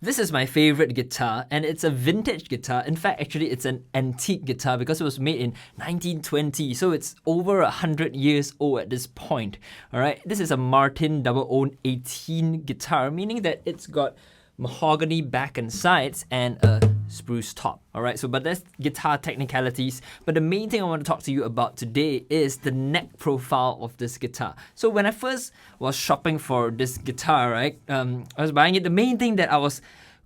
This is my favorite guitar, and it's a vintage guitar. In fact, actually, it's an antique guitar because it was made in 1920, so it's over 100 years old at this point. All right, this is a Martin 0018 guitar, meaning that it's got mahogany back and sides and a spruce top. All right, but that's guitar technicalities. But the main thing I want to talk to you about today is the neck profile of this guitar. So when I first was shopping for this guitar, right, I was buying it. The main thing that I was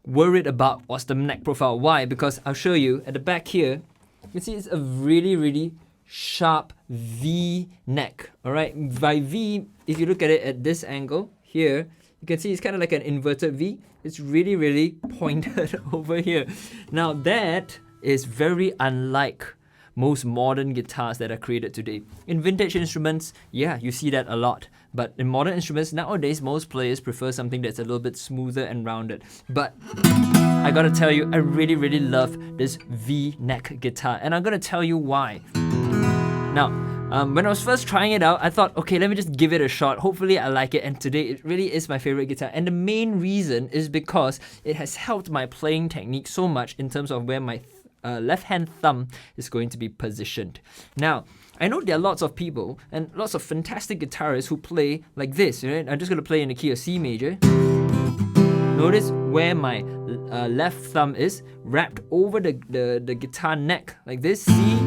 worried about was the neck profile. Why? Because I'll show you at the back here. You can see it's a really, really sharp V neck. All right, by V, if you look at it at this angle here, you can see it's kind of like an inverted V. It's really, really pointed over here. Now that is very unlike most modern guitars that are created today. In vintage instruments, yeah, you see that a lot. But in modern instruments, nowadays, most players prefer something that's a little bit smoother and rounded. But I gotta tell you, I really, really love this V-neck guitar. And I'm gonna tell you why. Now, when I was first trying it out, I thought, okay, let me just give it a shot. Hopefully I like it, and today it really is my favorite guitar. And the main reason is because it has helped my playing technique so much in terms of where my left-hand thumb is going to be positioned. Now, I know there are lots of people and lots of fantastic guitarists who play like this, right? I'm just going to play in the key of C major. Notice where my left thumb is wrapped over the guitar neck, like this, C.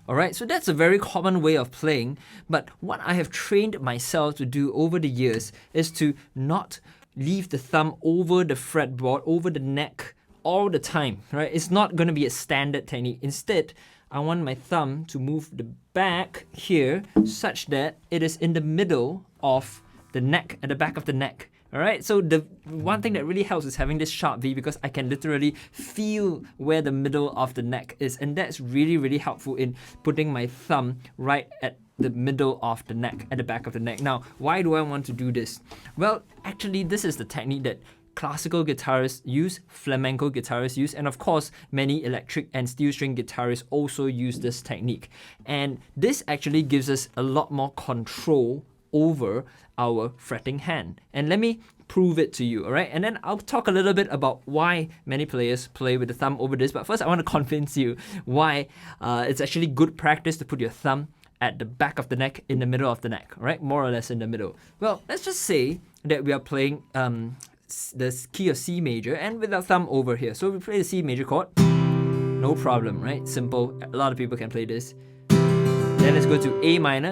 Alright, so that's a very common way of playing, but what I have trained myself to do over the years is to not leave the thumb over the fretboard, over the neck all the time, right? It's not going to be a standard technique. Instead, I want my thumb to move the back here such that it is in the middle of the neck, at the back of the neck. Alright, so the one thing that really helps is having this sharp V, because I can literally feel where the middle of the neck is, and that's really, really helpful in putting my thumb right at the middle of the neck, at the back of the neck. Now, why do I want to do this? Well, actually, this is the technique that classical guitarists use, flamenco guitarists use, and of course, many electric and steel string guitarists also use this technique. And this actually gives us a lot more control over our fretting hand. And let me prove it to you, all right? And then I'll talk a little bit about why many players play with the thumb over this. But first, I want to convince you why it's actually good practice to put your thumb at the back of the neck, in the middle of the neck, all right? More or less in the middle. Well, let's just say that we are playing the key of C major and with our thumb over here. So we play the C major chord, no problem, right? Simple. A lot of people can play this. Then let's go to A minor.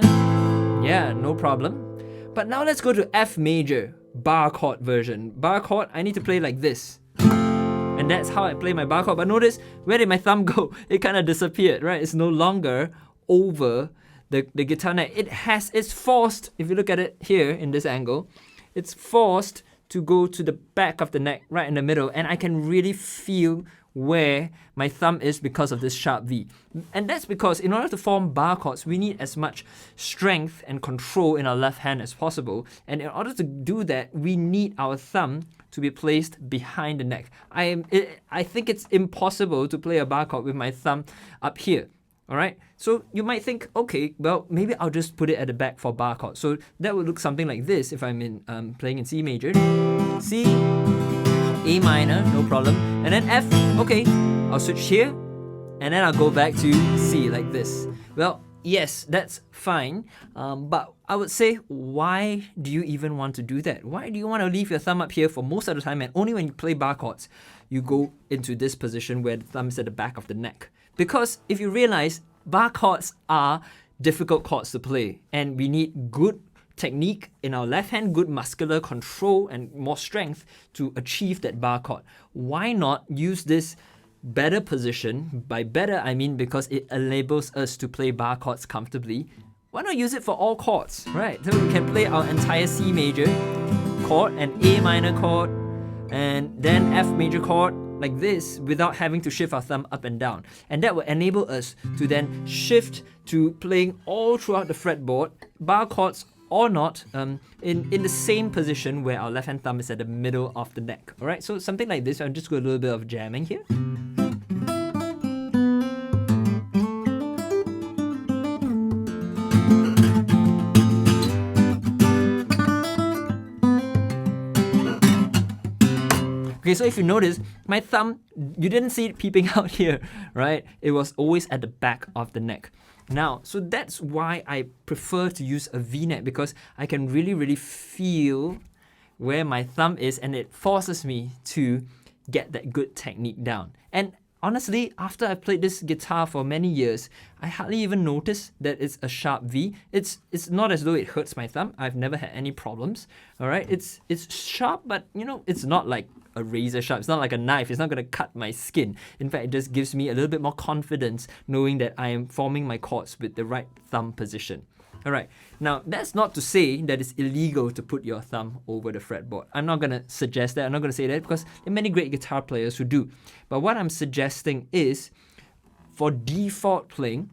Yeah, no problem. But now let's go to F major, bar chord version. Bar chord, I need to play like this. And that's how I play my bar chord. But notice, where did my thumb go? It kind of disappeared, right? It's no longer over the guitar neck. It's forced, if you look at it here in this angle, it's forced to go to the back of the neck, right in the middle. And I can really feel where my thumb is because of this sharp V. And that's because in order to form bar chords, we need as much strength and control in our left hand as possible. And in order to do that, we need our thumb to be placed behind the neck. I think it's impossible to play a bar chord with my thumb up here. All right, so you might think, okay, well, maybe I'll just put it at the back for bar chord. So that would look something like this if I'm in playing in C major. C, A minor, no problem. And then F, okay, I'll switch here. And then I'll go back to C like this. Well, yes, that's fine. But I would say, why do you even want to do that? Why do you want to leave your thumb up here for most of the time, and only when you play bar chords, you go into this position where the thumb is at the back of the neck? Because if you realize, bar chords are difficult chords to play, and we need good technique in our left hand, good muscular control and more strength to achieve that bar chord. Why not use this better position? By better, I mean because it enables us to play bar chords comfortably. Why not use it for all chords, right? So we can play our entire C major chord and A minor chord and then F major chord like this without having to shift our thumb up and down. And that will enable us to then shift to playing all throughout the fretboard, bar chords or not, in the same position where our left hand thumb is at the middle of the neck. Alright, so something like this. I'll just go a little bit of jamming here. Okay, so if you notice, my thumb, you didn't see it peeping out here, right? It was always at the back of the neck. Now, so that's why I prefer to use a V-neck, because I can really feel where my thumb is, and it forces me to get that good technique down. And honestly, after I've played this guitar for many years, I hardly even notice that it's a sharp V. It's not as though it hurts my thumb. I've never had any problems. All right, it's sharp, but you know, it's not like a razor sharp. It's not like a knife. It's not going to cut my skin. In fact, it just gives me a little bit more confidence knowing that I am forming my chords with the right thumb position. All right, now that's not to say that it's illegal to put your thumb over the fretboard. I'm not going to suggest that. I'm not going to say that, because there are many great guitar players who do. But what I'm suggesting is, for default playing,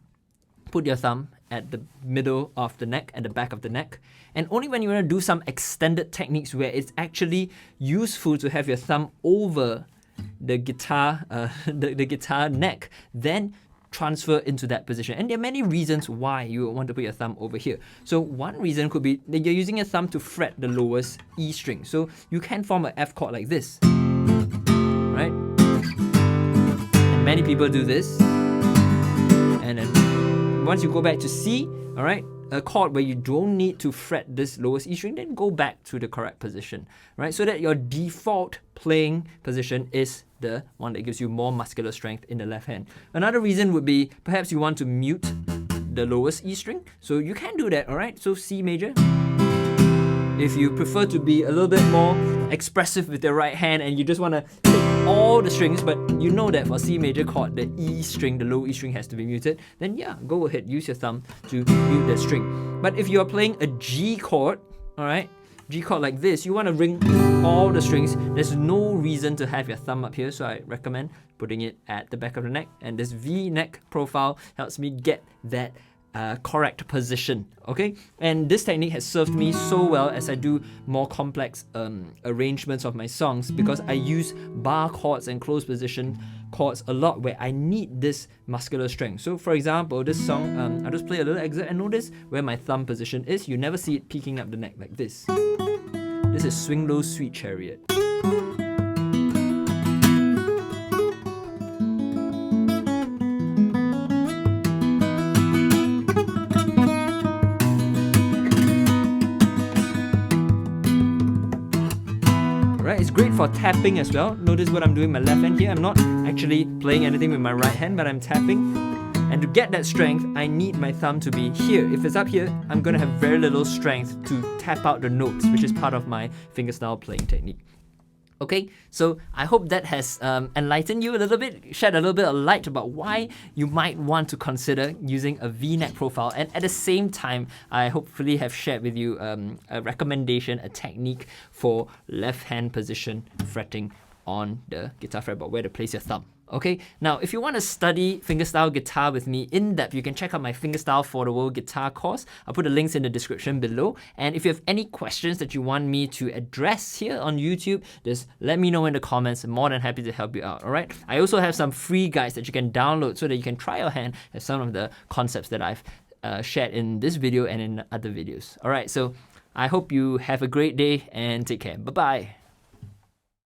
put your thumb at the middle of the neck, at the back of the neck. And only when you want to do some extended techniques where it's actually useful to have your thumb over the guitar, the guitar neck, then transfer into that position. And there are many reasons why you would want to put your thumb over here. So one reason could be that you're using your thumb to fret the lowest E string. So you can form an F chord like this, right? And many people do this. And then once you go back to C, all right, a chord where you don't need to fret this lowest E string, then go back to the correct position, right? So that your default playing position is the one that gives you more muscular strength in the left hand. Another reason would be perhaps you want to mute the lowest E string. So you can do that, all right? So C major. If you prefer to be a little bit more expressive with your right hand and you just want to take all the strings, but you know that for C major chord, the E string, the low E string has to be muted, then yeah, go ahead, use your thumb to mute the string. But if you are playing a G chord, all right, G chord like this, you want to ring all the strings, there's no reason to have your thumb up here, so I recommend putting it at the back of the neck. And this V neck profile helps me get that correct position, okay? And this technique has served me so well as I do more complex arrangements of my songs, because I use bar chords and closed position chords a lot where I need this muscular strength. So for example, this song, I'll just play a little excerpt and notice where my thumb position is. You never see it peeking up the neck like this. This is Swing Low Sweet Chariot. It's great for tapping as well. Notice what I'm doing with my left hand here. I'm not actually playing anything with my right hand, but I'm tapping. And to get that strength, I need my thumb to be here. If it's up here, I'm going to have very little strength to tap out the notes, which is part of my fingerstyle playing technique. Okay, so I hope that has enlightened you a little bit, shed a little bit of light about why you might want to consider using a V-neck profile. And at the same time, I hopefully have shared with you a recommendation, a technique for left hand position fretting on the guitar fretboard, where to place your thumb. Okay, now if you want to study fingerstyle guitar with me in depth, you can check out my Fingerstyle for the World guitar course. I'll put the links in the description below. And if you have any questions that you want me to address here on YouTube, just let me know in the comments. I'm more than happy to help you out, all right? I also have some free guides that you can download so that you can try your hand at some of the concepts that I've shared in this video and in other videos. All right, so I hope you have a great day and take care. Bye-bye.